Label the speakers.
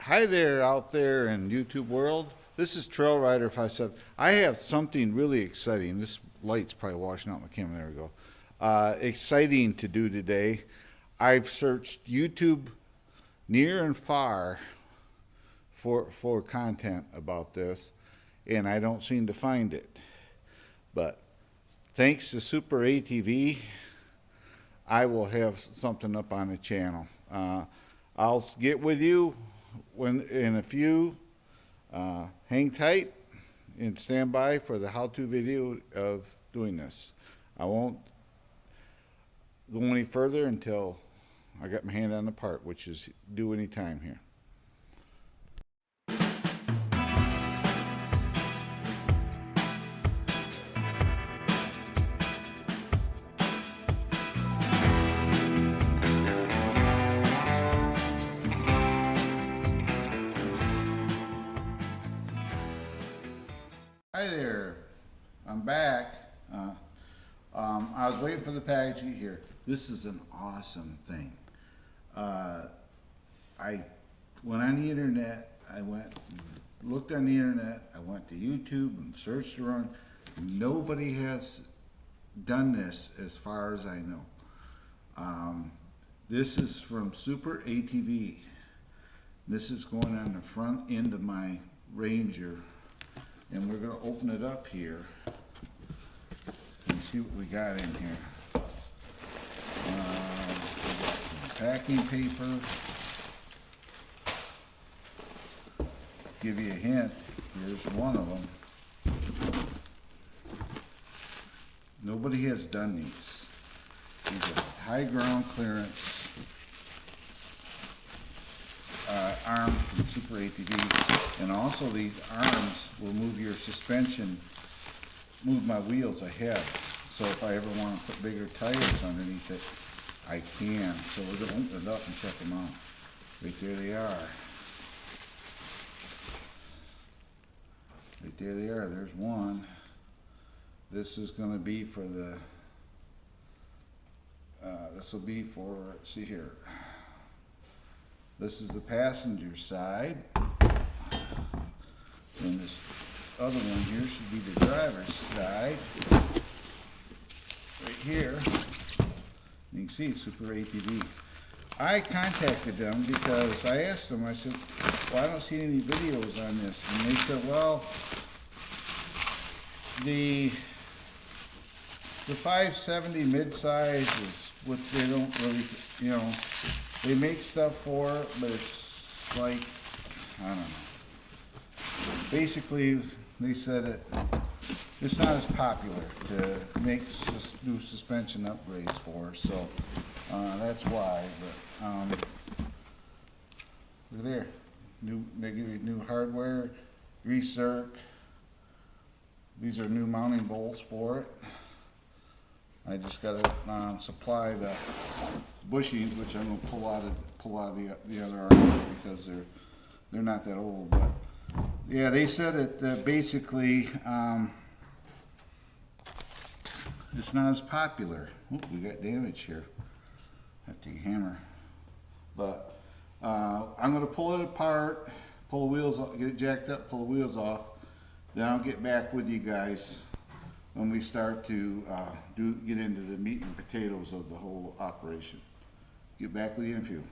Speaker 1: Hi there out there in YouTube world. This is Trail Rider 57. I have something really exciting. This light's probably washing out my camera. There we go. Exciting to do today. I've searched YouTube near and far for content about this, and I don't seem to find it. But thanks to Super ATV, I will have something up on the channel. I'll get with you when in a few. Hang tight and stand by for the how-to video of doing this. I won't go any further until I got my hand on the part, which is due any time here. Hi there, I'm back. I was waiting for the package to get here. This is an awesome thing. I went on the internet, I looked on the internet, I went to YouTube and searched around. Nobody has done this as far as I know. This is from Super ATV. This is going on the front end of my Ranger. And we're going to open it up here and see what we got in here. Packing paper. Give you a hint, here's one of them. Nobody has done these. These are high ground clearance arms from Super ATV, and also these arms will move your suspension, move my wheels ahead. So if I ever want to put bigger tires underneath it, I can. So we're going to open it up and check them out. Right there they are. Right there they are. There's one. This is going to be for the, this will be for, see here. This is the passenger side, and this other one here should be the driver's side. Right here, you can see it's Super ATV. I contacted them because I asked them, I said, well, I don't see any videos on this. And they said, well, the 570 mid-size is what they don't really, you know, they make stuff for it, but it's like, I don't know. Basically, they said it's not as popular to make new suspension upgrades for, so that's why. But look there, they give you new hardware, grease zerk. These are new mounting bolts for it. I just got to supply the bushings, which I'm going to pull out of the other arms because they're not that old. But yeah, they said that basically it's not as popular. Oop, we got damage here. Have to hammer. But I'm going to pull it apart, pull the wheels off, get it jacked up, pull the wheels off. Then I'll get back with you guys when we start to get into the meat and potatoes of the whole operation. Get back with you in a few.